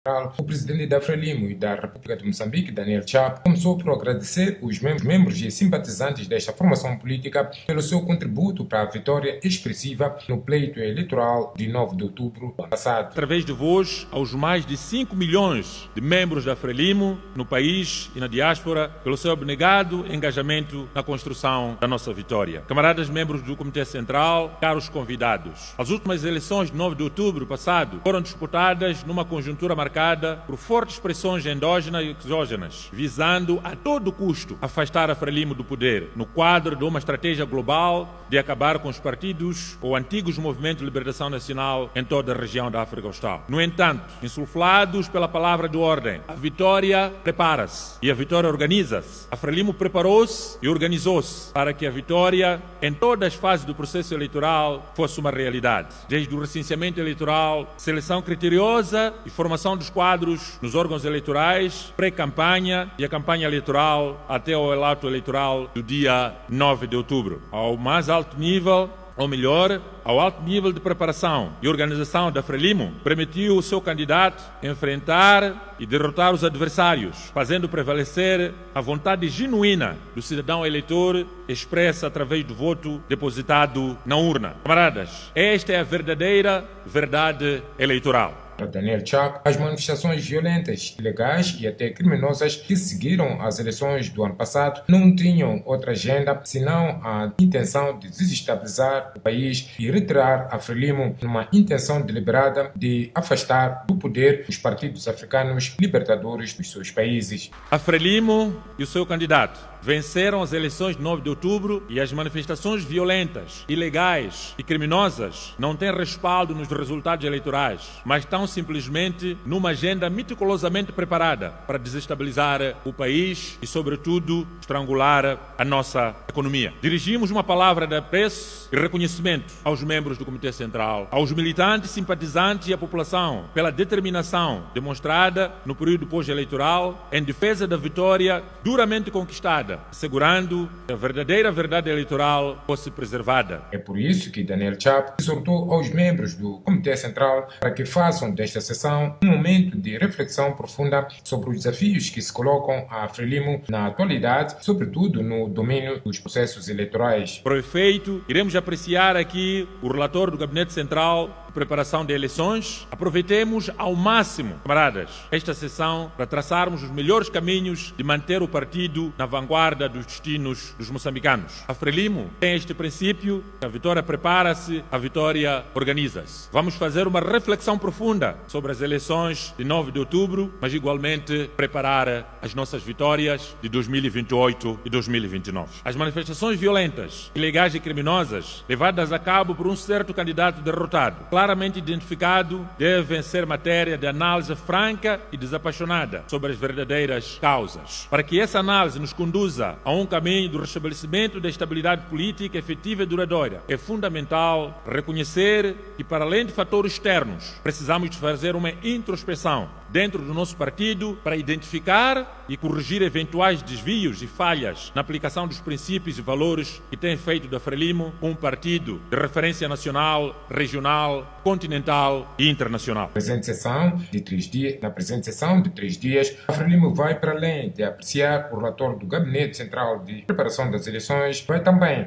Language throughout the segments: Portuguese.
O presidente da Frelimo e da República de Moçambique, Daniel Chapo, começou por agradecer os membros e simpatizantes desta formação política pelo seu contributo para a vitória expressiva no pleito eleitoral de 9 de outubro do ano passado. Através de vós, aos mais de 5 milhões de membros da Frelimo no país e na diáspora, pelo seu abnegado engajamento na construção da nossa vitória. Camaradas membros do Comitê Central, caros convidados, as últimas eleições de 9 de outubro passado foram disputadas numa conjuntura marcada por fortes pressões endógenas e exógenas, visando a todo custo afastar a Frelimo do poder, no quadro de uma estratégia global de acabar com os partidos ou antigos movimentos de libertação nacional em toda a região da África Austral. No entanto, insuflados pela palavra de ordem, a vitória prepara-se e a vitória organiza-se. A Frelimo preparou-se e organizou-se para que a vitória, em todas as fases do processo eleitoral, fosse uma realidade. Desde o recenseamento eleitoral, seleção criteriosa e formação dos quadros nos órgãos eleitorais, pré-campanha e a campanha eleitoral até o ato eleitoral do dia 9 de outubro. Ao mais alto nível, ou melhor, ao alto nível de preparação e organização da Frelimo, permitiu o seu candidato enfrentar e derrotar os adversários, fazendo prevalecer a vontade genuína do cidadão eleitor expressa através do voto depositado na urna. Camaradas, esta é a verdadeira verdade eleitoral. Para Daniel Chapo, as manifestações violentas, ilegais e até criminosas que seguiram as eleições do ano passado não tinham outra agenda senão a intenção de desestabilizar o país e retirar a Frelimo numa intenção deliberada de afastar do poder os partidos africanos libertadores dos seus países. A Frelimo e o seu candidato venceram as eleições de 9 de outubro e as manifestações violentas, ilegais e criminosas não têm respaldo nos resultados eleitorais, mas estão simplesmente numa agenda meticulosamente preparada para desestabilizar o país e, sobretudo, estrangular a nossa economia. Dirigimos uma palavra de apreço e reconhecimento aos membros do Comitê Central, aos militantes, simpatizantes e à população pela determinação demonstrada no período pós-eleitoral em defesa da vitória duramente conquistada, assegurando que a verdadeira verdade eleitoral fosse preservada. É por isso que Daniel Chapo exortou aos membros do Comitê Central para que façam desta sessão um momento de reflexão profunda sobre os desafios que se colocam à Frelimo na atualidade, sobretudo no domínio dos processos eleitorais. Para o efeito, iremos apreciar aqui o relatório do Gabinete Central de Preparação de Eleições. Aproveitemos ao máximo, camaradas, esta sessão para traçarmos os melhores caminhos de manter o partido na vanguarda dos destinos dos moçambicanos. A Frelimo tem este princípio: a vitória prepara-se, a vitória organiza-se. Vamos fazer uma reflexão profunda sobre as eleições de 9 de outubro, mas igualmente preparar as nossas vitórias de 2028 e 2029. As manifestações violentas, ilegais e criminosas levadas a cabo por um certo candidato derrotado, claramente identificado, devem ser matéria de análise franca e desapaixonada sobre as verdadeiras causas. Para que essa análise nos conduza a um caminho do restabelecimento da estabilidade política efetiva e duradoura, é fundamental reconhecer que, para além de fatores externos, precisamos de fazer uma introspeção dentro do nosso partido para identificar e corrigir eventuais desvios e falhas na aplicação dos princípios e valores que têm feito da Frelimo um partido de referência nacional, regional, continental e internacional. Na presente sessão de 3 dias, a Frelimo vai para além de apreciar o relatório do Gabinete Central de Preparação das Eleições, vai também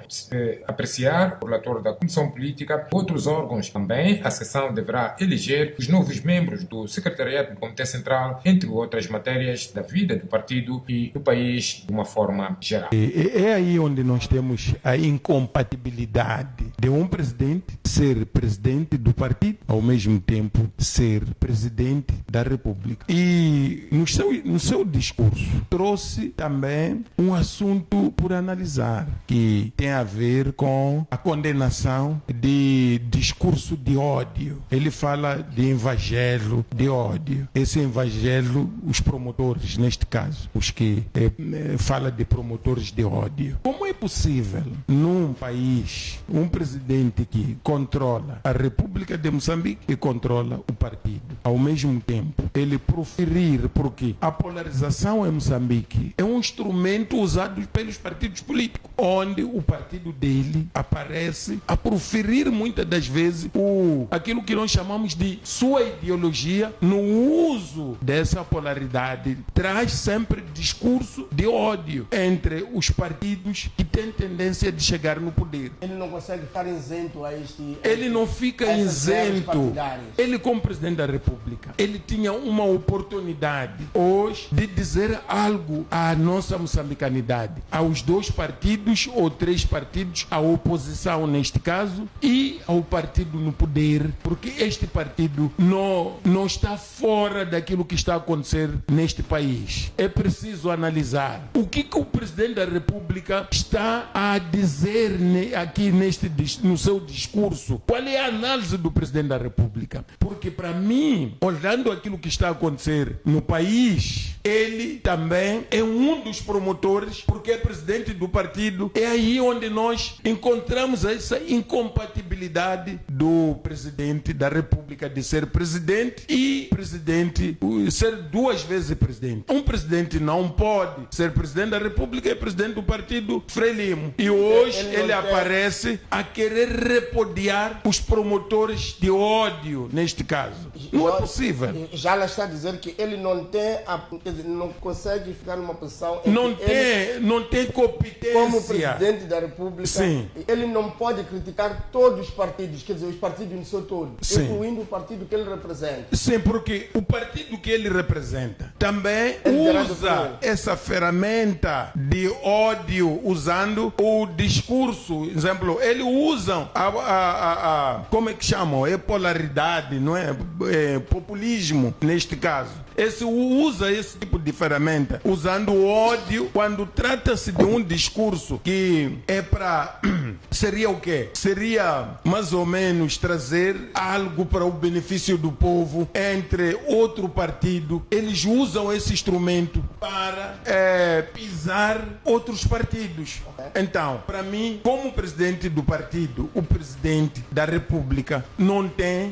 apreciar o relatório da Comissão Política, outros órgãos também. A sessão deverá eleger os novos membros do Secretariado do Comitê Central, entre outras matérias da vida do partido e do país de uma forma geral. É aí onde nós temos a incompatibilidade de um presidente ser presidente do partido, ao mesmo tempo ser presidente da República. E no seu discurso trouxe também um assunto por analisar, que tem a ver com a condenação de discurso de ódio. Ele fala de evangelho de ódio. Esse evangelho, os promotores, neste caso, os que fala de promotores de ódio. Como é possível, num país, um presidente que controla a República de Moçambique e controla o partido, ao mesmo tempo, ele proferir, porque a polarização em Moçambique é um um instrumento usado pelos partidos políticos, onde o partido dele aparece a proferir muitas das vezes aquilo que nós chamamos de sua ideologia. No uso dessa polaridade, traz sempre discurso de ódio entre os partidos que têm tendência de chegar no poder. Ele não consegue ficar isento a Ele não fica isento. Ele, como presidente da República, ele tinha uma oportunidade hoje de dizer algo à nossa moçambicanidade, aos 2 partidos ou 3 partidos, à oposição neste caso e ao partido no poder, porque este partido não está fora daquilo que está a acontecer neste país. É preciso analisar o que o presidente da República está a dizer aqui no seu discurso. Qual é a análise do presidente da República? Porque, para mim, olhando aquilo que está a acontecer no país, ele também é um dos promotores, porque é presidente do partido. É aí onde nós encontramos essa incompatibilidade do presidente da República de ser presidente e ser 2 vezes presidente. Um presidente não pode ser presidente da República e presidente do partido Frelimo. E hoje ele aparece a querer repudiar os promotores de ódio neste caso. Não é possível. Já ela está a dizer que ele não tem, não consegue ficar numa posição não tem competência. Como presidente da República, sim, ele não pode criticar todos os partidos, quer dizer, os partidos no seu todo, sim, incluindo o partido que ele representa. Sim, porque o partido que ele representa também usa essa ferramenta de ódio, usando o discurso. Exemplo, eles usam como é que chamam? É polaridade, não é? Populismo, neste caso. Usa esse tipo de ferramenta, usando o ódio, quando trata-se de um discurso que é para... Seria o quê? Seria mais ou menos trazer algo para o benefício do povo entre outro partido. Eles usam esse instrumento para pisar outros partidos. Então, para mim, como presidente do partido, o presidente da República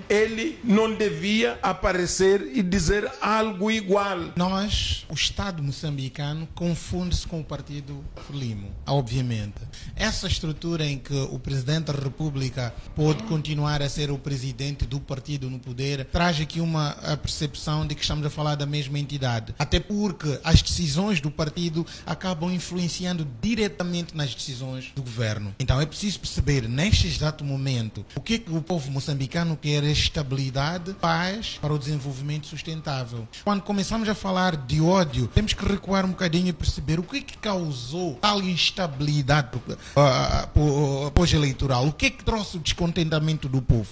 ele não devia aparecer e dizer algo igual. O Estado moçambicano confunde-se com o partido Frelimo, obviamente. Essa estrutura em que o presidente da República pode continuar a ser o presidente do partido no poder traz aqui a percepção de que estamos a falar da mesma entidade. Até porque as decisões do partido acabam influenciando diretamente nas decisões do governo. Então é preciso perceber, neste exato momento, o que o povo moçambicano quer: estabilidade, paz para o desenvolvimento sustentável. Quando começamos a falar de ódio, temos que recuar um bocadinho e perceber o que causou tal instabilidade pós-eleitoral. O que trouxe o descontentamento do povo?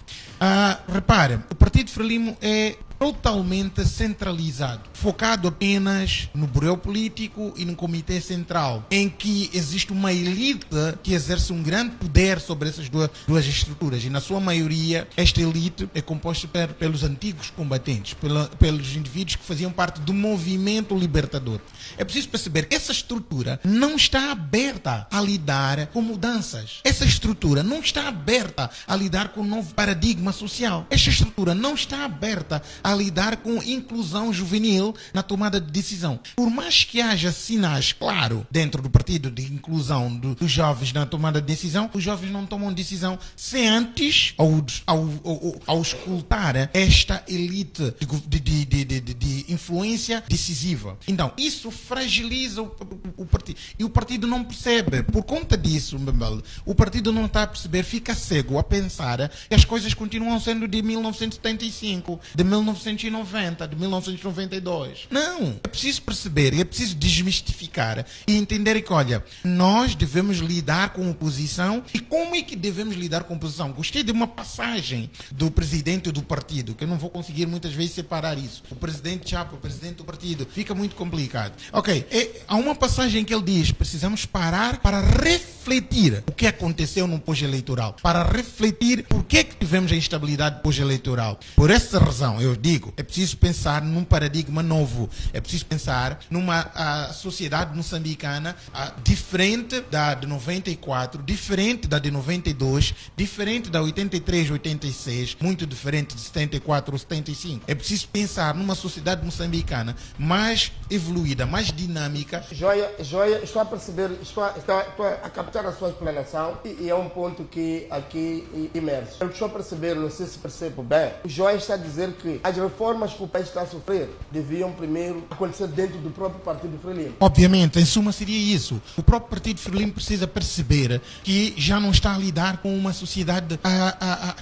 Repare, o Partido Frelimo é totalmente centralizado, focado apenas no bureau político e no comitê central, em que existe uma elite que exerce um grande poder sobre essas duas estruturas, e na sua maioria esta elite é composta pelos antigos combatentes, pelos indivíduos que faziam parte do movimento libertador. É preciso perceber que essa estrutura não está aberta a lidar com mudanças. Essa estrutura não está aberta a lidar com um novo paradigma social. Esta estrutura não está aberta a lidar com inclusão juvenil na tomada de decisão. Por mais que haja sinais, claro, dentro do partido de inclusão dos jovens na tomada de decisão, os jovens não tomam decisão sem antes, ao escutar esta elite de influência decisiva. Então, isso fragiliza o partido. E o partido não percebe. Por conta disso, o partido não está a perceber, fica cego a pensar que as coisas continuam sendo de 1975, de 1990, de 1992. Não. É preciso perceber, é preciso desmistificar e entender que, olha, nós devemos lidar com a oposição. E como é que devemos lidar com a oposição? Gostei de uma passagem do presidente do partido, que eu não vou conseguir muitas vezes separar isso. O presidente Chapa, o presidente do partido, fica muito complicado. Ok, há uma passagem que ele diz: precisamos parar para refletir o que aconteceu no pós-eleitoral, para refletir por que tivemos a instabilidade pós-eleitoral. Por essa razão, eu digo, é preciso pensar num paradigma novo, é preciso pensar numa sociedade moçambicana diferente da de 94, diferente da de 92, diferente da 83, 86, muito diferente de 74 ou 75. É preciso pensar numa sociedade moçambicana mais evoluída, mais dinâmica. Joia, estou a perceber, estou a captar a sua explanação e é um ponto que aqui emerge. Eu estou a perceber, não sei se percebo bem, o Joia está a dizer que as reformas que o país está a sofrer deviam primeiro acontecer dentro do próprio Partido Frelimo. Obviamente, em suma seria isso. O próprio Partido Frelimo precisa perceber que já não está a lidar com uma sociedade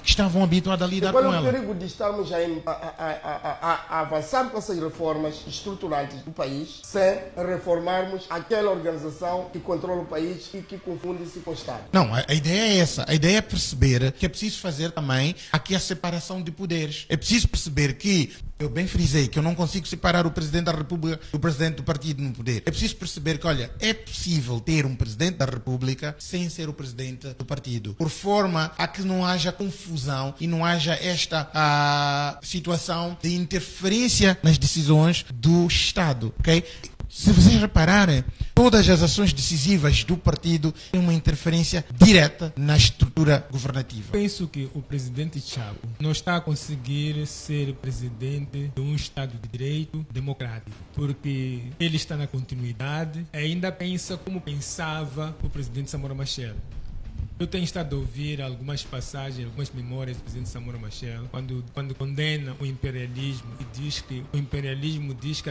que estavam habituados a lidar com ela. Qual é o perigo de estarmos a avançar com essas reformas estruturantes do país sem reformarmos aquela organização que controla o país e que confunde-se com o Estado? Não, a ideia é essa. A ideia é perceber que é preciso fazer também aqui a separação de poderes. É preciso perceber que, eu bem frisei, que eu não consigo separar o Presidente da República do Presidente do Partido no poder. É preciso perceber que, olha, é possível ter um Presidente da República sem ser o Presidente do Partido, por forma a que não haja confusão e não haja esta situação de interferência nas decisões do Estado, ok? Se vocês repararem, todas as ações decisivas do partido têm uma interferência direta na estrutura governativa. Penso que o presidente Chapo não está a conseguir ser presidente de um Estado de Direito democrático, porque ele está na continuidade e ainda pensa como pensava o presidente Samora Machel. Eu tenho estado a ouvir algumas passagens, algumas memórias do presidente Samora Machel, quando condena o imperialismo e diz que o imperialismo diz que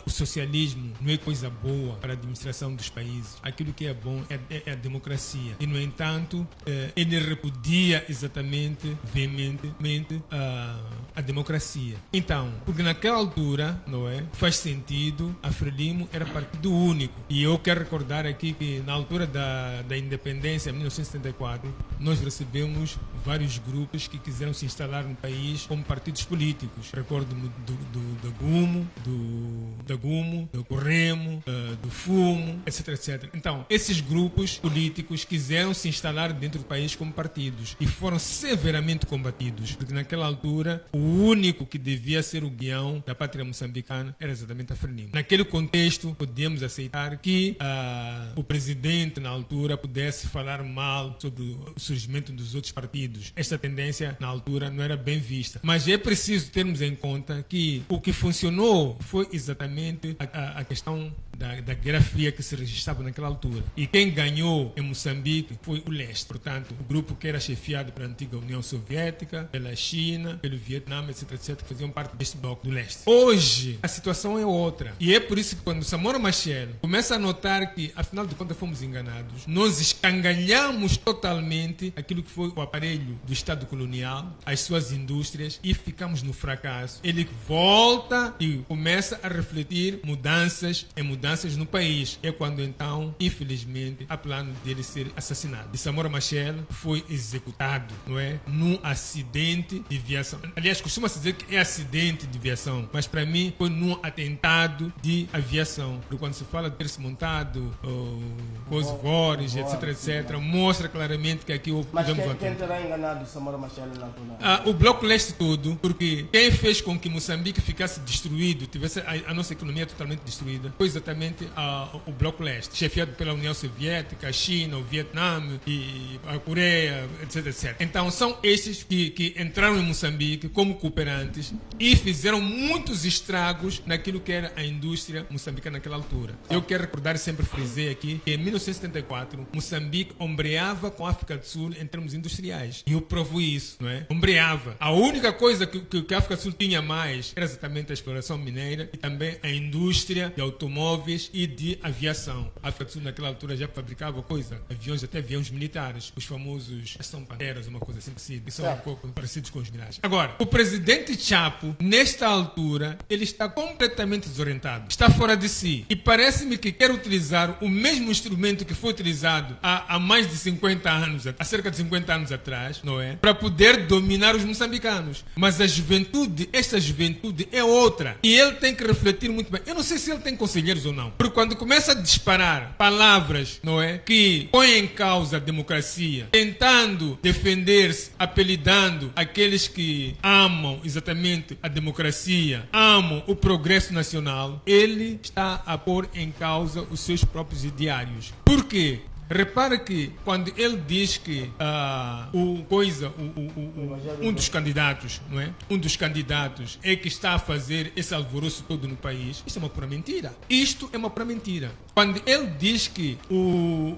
o socialismo não é coisa boa para a administração dos países. Aquilo que é bom é a democracia. E, no entanto, ele repudia exatamente, veementemente, a democracia. Então, porque naquela altura, não é, faz sentido, a Frelimo era partido único. E eu quero recordar aqui que na altura da independência, em 1974, nós recebemos vários grupos que quiseram se instalar no país como partidos políticos. Recordo-me da Gumo, do Corremo, do Fumo, etc, etc. Então, esses grupos políticos quiseram se instalar dentro do país como partidos e foram severamente combatidos, porque naquela altura o único que devia ser o guião da pátria moçambicana era exatamente a Frelimo. Naquele contexto, podíamos aceitar que o presidente, na altura, pudesse falar mal sobre o surgimento dos outros partidos. Esta tendência, na altura, não era bem vista. Mas é preciso termos em conta que o que funcionou foi exatamente a questão da Guerra Fria que se registrava naquela altura. E quem ganhou em Moçambique foi o leste. Portanto, o grupo que era chefiado pela antiga União Soviética, pela China, pelo Vietnã, etc, etc, que faziam parte deste bloco do leste. Hoje, a situação é outra. E é por isso que quando Samora Machel começa a notar que, afinal de contas, fomos enganados, nós escangalhamos totalmente aquilo que foi o aparelho do Estado colonial, as suas indústrias, e ficamos no fracasso. Ele volta e começa a refletir mudanças no país. É quando então, infelizmente, há plano dele ser assassinado. E Samora Machel foi executado, não é? Num acidente de viação. Aliás, costuma-se dizer que é acidente de viação, mas para mim foi num atentado de aviação. Porque quando se fala de ter se montado os voos, etc, etc, mostra claramente que aqui houve... Mas quem terá enganado Samora Machel na altura? O Bloco Leste todo, porque quem fez com que Moçambique ficasse destruído, tivesse a nossa economia totalmente destruída, foi exatamente o Bloco Leste, chefiado pela União Soviética, a China, o Vietnã e a Coreia, etc, etc. Então são esses que entraram em Moçambique como cooperantes e fizeram muitos estragos naquilo que era a indústria moçambicana naquela altura. Eu quero recordar, e sempre frisei aqui, que em 1974 Moçambique ombreava com a África do Sul em termos industriais. E eu provo isso, não é? Ombreava. A única coisa que a África do Sul tinha mais era exatamente a exploração mineira e também a indústria de automóveis e de aviação. A África do Sul naquela altura já fabricava aviões, até aviões militares, os famosos São Panteras, uma coisa assim parecida, que são um pouco parecidos com os Mirage. Agora, o presidente Chapo, nesta altura, ele está completamente desorientado, está fora de si e parece-me que quer utilizar o mesmo instrumento que foi utilizado há mais de 50 anos, há cerca de 50 anos atrás, não é? Para poder dominar os moçambicanos. Mas a juventude, esta juventude é outra. E ele tem que refletir muito bem. Eu não sei se ele tem conselheiros ou não. Porque quando começa a disparar palavras, não é, que põem em causa a democracia, tentando defender-se, apelidando aqueles que amam exatamente a democracia, amam o progresso nacional, ele está a pôr em causa os seus próprios ideários. Por quê? Repara que quando ele diz que um dos candidatos, não é? Um dos candidatos é que está a fazer esse alvoroço todo no país, isso é uma pura mentira. Isto é uma pura mentira. Quando ele diz que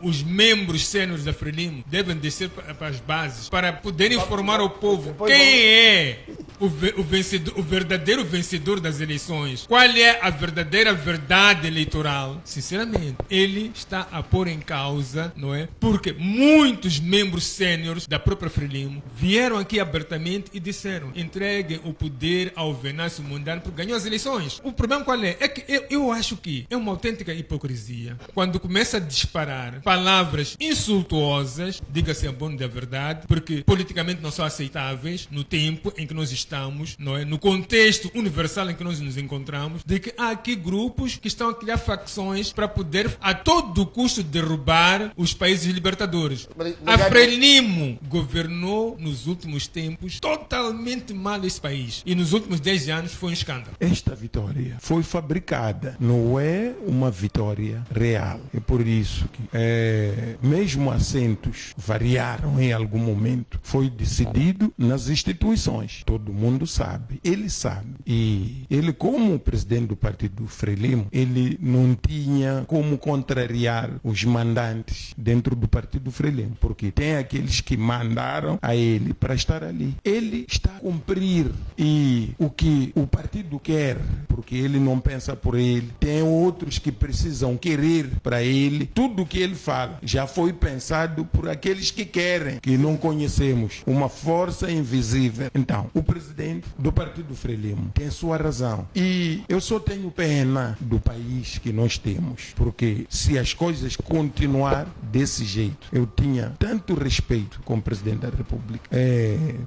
os membros sêniores da Frelimo devem descer para as bases para poder informar ao povo quem é o verdadeiro vencedor das eleições, qual é a verdadeira verdade eleitoral, sinceramente, ele está a pôr em causa, não é? Porque muitos membros sêniores da própria Frelimo vieram aqui abertamente e disseram: entreguem o poder ao Venâncio Mondlane porque ganhou as eleições. O problema qual é? É que eu acho que é uma autêntica hipocrisia quando começa a disparar palavras insultuosas, diga-se a bom da verdade, porque politicamente não são aceitáveis no tempo em que nós estamos, não é? No contexto universal em que nós nos encontramos, de que há aqui grupos que estão a criar facções para poder a todo custo derrubar os países libertadores. A Frelimo governou nos últimos tempos totalmente mal esse país. E nos últimos 10 anos foi um escândalo. Esta vitória foi fabricada, não é uma vitória real. É por isso que mesmo assentos variaram em algum momento. Foi decidido nas instituições. Todo mundo sabe. Ele sabe. E ele, como presidente do partido Frelimo, ele não tinha como contrariar os mandantes dentro do partido Frelimo, porque tem aqueles que mandaram a ele para estar ali. Ele está a cumprir e o que o partido quer, porque ele não pensa por ele. Tem outros que precisam querer para ele. Tudo o que ele fala já foi pensado por aqueles que querem, que não conhecemos. Uma força invisível. Então, o presidente do partido Frelimo tem sua razão. E eu só tenho pena do país que nós temos, porque se as coisas continuar desse jeito, eu tinha tanto respeito com o presidente da República,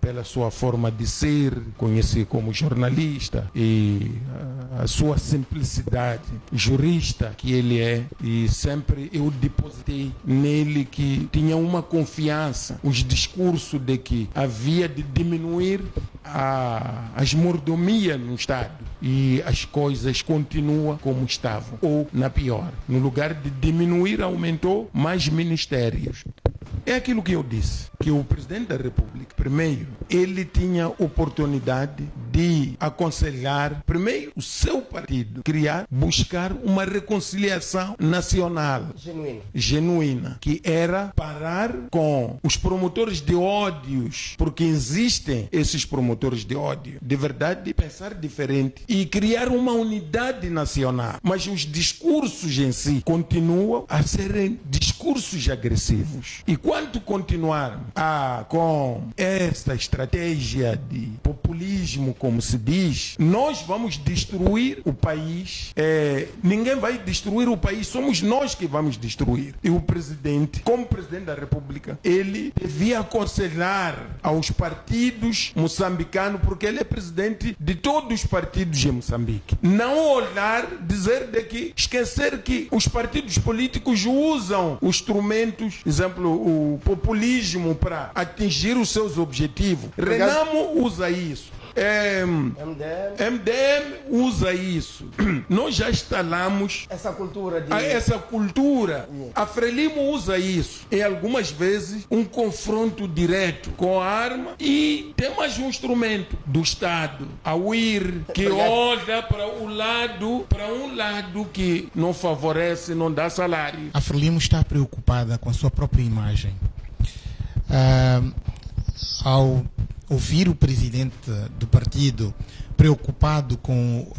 pela sua forma de ser, conheci como jornalista, e a sua simplicidade, jurista que ele é, e sempre eu depositei nele que tinha uma confiança, os discursos de que havia de diminuir as mordomias no Estado e as coisas continuam como estavam, ou na pior. No lugar de diminuir, aumentou mais ministérios. É aquilo que eu disse, que o presidente da República, primeiro, ele tinha oportunidade de aconselhar, primeiro, o seu partido, buscar uma reconciliação nacional genuína, que era parar com os promotores de ódios, porque existem esses promotores de ódio, de verdade, pensar diferente e criar uma unidade nacional. Mas os discursos em si continuam a serem discursos agressivos. E quando continuar com esta estratégia de populismo, como se diz, nós vamos destruir o país. Ninguém vai destruir o país, somos nós que vamos destruir. E o presidente, como presidente da República, ele devia aconselhar aos partidos moçambicanos, porque ele é presidente de todos os partidos em Moçambique. Não olhar, esquecer que os partidos políticos usam os instrumentos, exemplo, o populismo para atingir os seus objetivos. Renamo usa isso. MDM usa isso. Nós já instalamos essa cultura. A Frelimo usa isso. E algumas vezes um confronto direto com a arma, e tem mais um instrumento do Estado, a UIR, que olha para um lado que não favorece, não dá salário. A Frelimo está preocupada com a sua própria imagem. Ao ouvir o presidente do partido preocupado com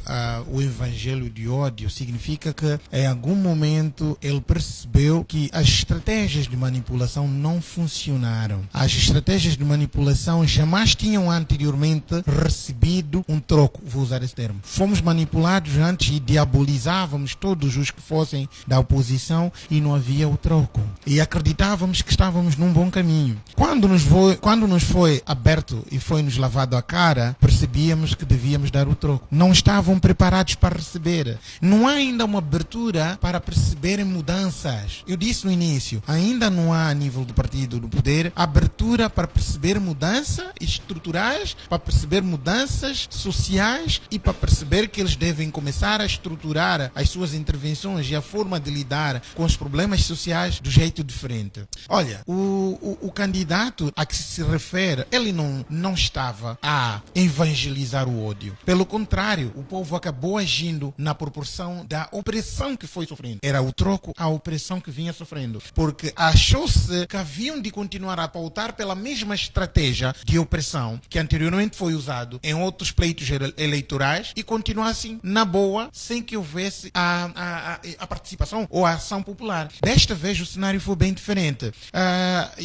o evangelho de ódio, significa que em algum momento ele percebeu que as estratégias de manipulação não funcionaram. As estratégias de manipulação jamais tinham anteriormente recebido um troco, vou usar esse termo. Fomos manipulados antes e diabolizávamos todos os que fossem da oposição e não havia o troco. E acreditávamos que estávamos num bom caminho. Quando nos foi aberto e foi-nos lavado a cara, percebíamos que devíamos devíamos dar o troco. Não estavam preparados para receber. Não há ainda uma abertura para perceberem mudanças. Eu disse no início, ainda não há a nível do partido do poder abertura para perceber mudanças estruturais, para perceber mudanças sociais e para perceber que eles devem começar a estruturar as suas intervenções e a forma de lidar com os problemas sociais do jeito diferente. Olha, o candidato a que se refere, ele não estava a evangelizar o ódio. Pelo contrário, o povo acabou agindo na proporção da opressão que foi sofrendo. Era o troco à opressão que vinha sofrendo. Porque achou-se que haviam de continuar a pautar pela mesma estratégia de opressão que anteriormente foi usado em outros pleitos eleitorais e continuar assim, na boa, sem que houvesse a participação ou a ação popular. Desta vez o cenário foi bem diferente.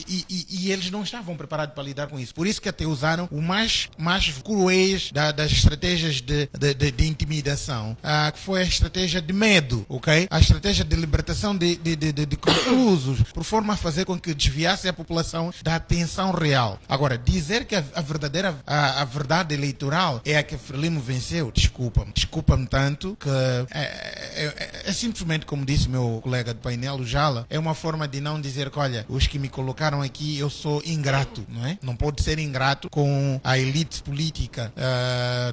E eles não estavam preparados para lidar com isso. Por isso que até usaram o mais cruéis das estratégias de intimidação, que foi a estratégia de medo, ok? A estratégia de libertação de reclusos, por forma a fazer com que desviasse a população da atenção real. Agora, dizer que a verdade eleitoral é a que Frelimo venceu, desculpa-me tanto, que é simplesmente, como disse o meu colega de painel, o Jala, é uma forma de não dizer que, olha, os que me colocaram aqui, eu sou ingrato, não é? Não pode ser ingrato com a elite política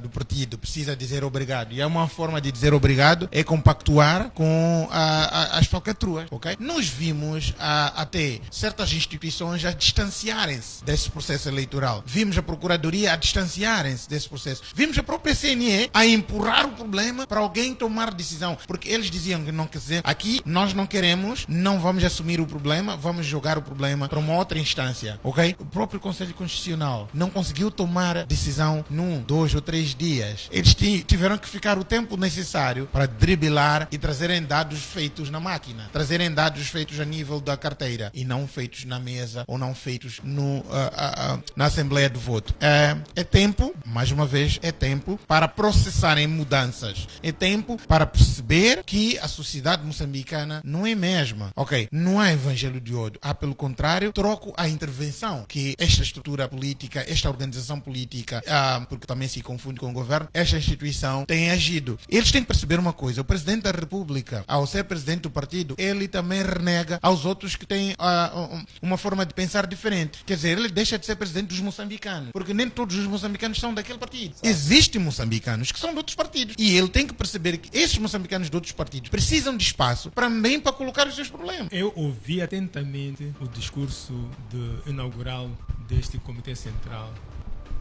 do partido, precisa dizer obrigado. E é uma forma de dizer obrigado, é compactuar com as falcatruas, ok? Nós vimos até certas instituições a distanciarem-se desse processo eleitoral. Vimos a Procuradoria a distanciarem-se desse processo. Vimos a própria CNE a empurrar o problema para alguém tomar decisão, porque eles diziam que não quer dizer, aqui nós não queremos, não vamos assumir o problema, vamos jogar o problema para uma outra instância, ok? O próprio Conselho Constitucional não conseguiu tomar decisão num, 2 ou 3 dias. Eles tiveram que ficar o tempo necessário para driblar e trazerem dados feitos na máquina, trazerem dados feitos a nível da carteira e não feitos na mesa ou não feitos na Assembleia de Voto. É tempo, mais uma vez, é tempo para processarem mudanças. É tempo para perceber que a sociedade moçambicana não é a mesma. Ok, não há evangelho de ódio. Há, pelo contrário, troco a intervenção que esta estrutura política, esta organização política, porque também se confunde com o governo, esta instituição tem agido. Eles têm que perceber uma coisa. O Presidente da República, ao ser Presidente do partido, ele também renega aos outros que têm uma forma de pensar diferente. Quer dizer, ele deixa de ser Presidente dos moçambicanos, porque nem todos os moçambicanos são daquele partido. Existem moçambicanos que são de outros partidos. E ele tem que perceber que esses moçambicanos de outros partidos precisam de espaço também para colocar os seus problemas. Eu ouvi atentamente o discurso inaugural deste Comitê Central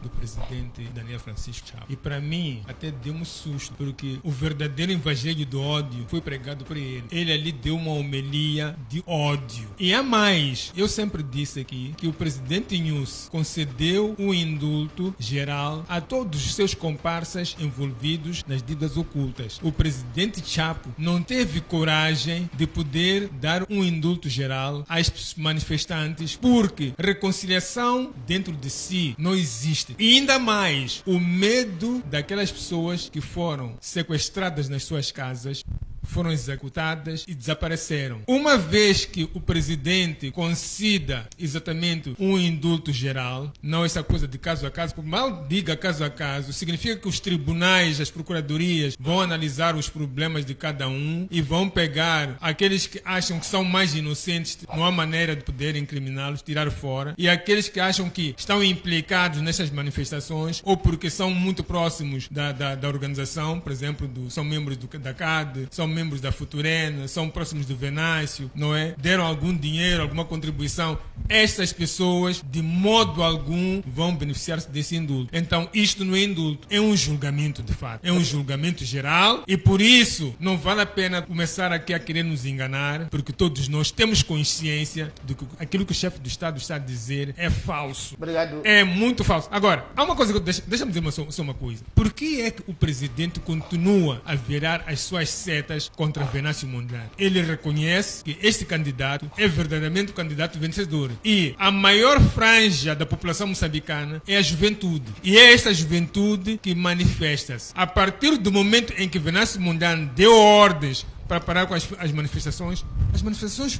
do presidente Daniel Francisco Chapo. E para mim, até deu um susto, porque o verdadeiro evangelho do ódio foi pregado por ele. Ele ali deu uma homilia de ódio. E a mais, eu sempre disse aqui que o presidente Nunes concedeu um indulto geral a todos os seus comparsas envolvidos nas dívidas ocultas. O presidente Chapo não teve coragem de poder dar um indulto geral aos manifestantes, porque reconciliação dentro de si não existe. E ainda mais, o medo daquelas pessoas que foram sequestradas nas suas casas, foram executadas e desapareceram. Uma vez que o presidente conceda exatamente um indulto geral, não essa coisa de caso a caso, por mal diga caso a caso, significa que os tribunais, as procuradorias vão analisar os problemas de cada um e vão pegar aqueles que acham que são mais inocentes, não há maneira de poder incriminá-los, tirar fora, e aqueles que acham que estão implicados nessas manifestações ou porque são muito próximos da organização, por exemplo, são membros da CAD, são membros da Futurena, são próximos do Venácio, não é? Deram algum dinheiro, alguma contribuição. Estas pessoas, de modo algum, vão beneficiar-se desse indulto. Então, isto não é indulto, é um julgamento de fato. É um julgamento geral e, por isso, não vale a pena começar aqui a querer nos enganar, porque todos nós temos consciência de que aquilo que o chefe do Estado está a dizer é falso. Obrigado. É muito falso. Agora, há uma coisa que deixa-me dizer só uma coisa. Por que é que o presidente continua a virar as suas setas contra Venácio Mondlane? Ele reconhece que este candidato é verdadeiramente o candidato vencedor. E a maior franja da população moçambicana é a juventude. E é esta juventude que manifesta-se. A partir do momento em que Venácio Mondlane deu ordens para parar com as manifestações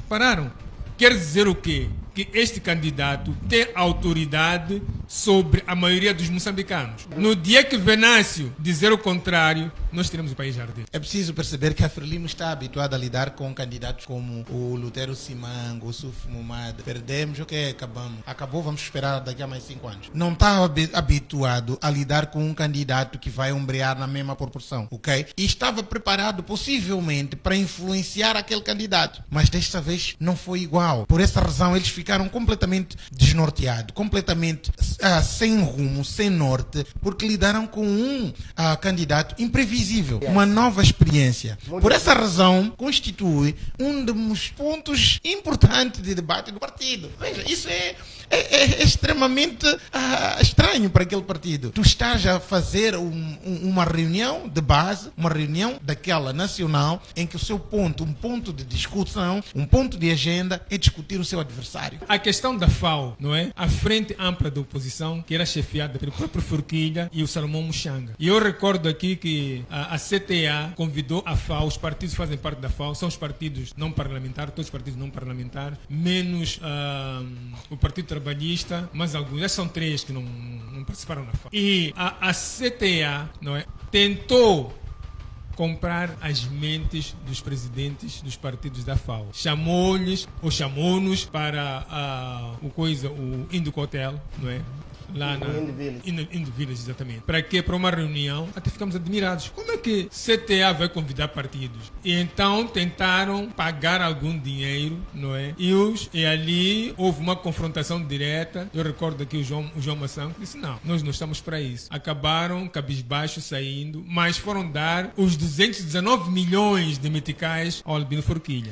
pararam. Quer dizer o quê? Que este candidato tem autoridade sobre a maioria dos moçambicanos. No dia que Venâncio dizer o contrário, nós teremos o país a arder. É preciso perceber que a Frelimo está habituada a lidar com candidatos como o Lutero Simango, o Suf Mumad. Perdemos, ok, acabamos. Acabou, vamos esperar daqui a mais 5 anos. Não está habituado a lidar com um candidato que vai ombrear na mesma proporção, ok? E estava preparado, possivelmente, para influenciar aquele candidato. Mas desta vez não foi igual. Por essa razão, eles ficaram completamente desnorteados, completamente sem rumo, sem norte, porque lidaram com um candidato imprevisível, uma nova experiência. Por essa razão, constitui um dos pontos importantes de debate do partido. Veja, isso é extremamente estranho para aquele partido. Tu estás a fazer uma reunião de base, uma reunião daquela nacional, em que o seu ponto, um ponto de discussão, um ponto de agenda é discutir o seu adversário. A questão da FAO, não é? A Frente Ampla da Oposição, que era chefiada pelo próprio Forquilha e o Salomão Muxanga. E eu recordo aqui que a CTA convidou a FAO, os partidos que fazem parte da FAO, são os partidos não parlamentares, todos os partidos não parlamentares, menos o Partido Trabalhista, mas alguns, já são 3 que não participaram na FAO. E a CTA, não é? Tentou comprar as mentes dos presidentes dos partidos da FAO. Chamou-lhes, ou chamou-nos para o Indico Hotel, não é? Lá na Indo Village, exatamente. Para quê? Para uma reunião. Até ficamos admirados. Como é que CTA vai convidar partidos? E então tentaram pagar algum dinheiro, não é? E ali houve uma confrontação direta. Eu recordo aqui o João Maçã que disse, não, nós não estamos para isso. Acabaram cabisbaixo saindo, mas foram dar os 219 milhões de meticais ao Albino Forquilha.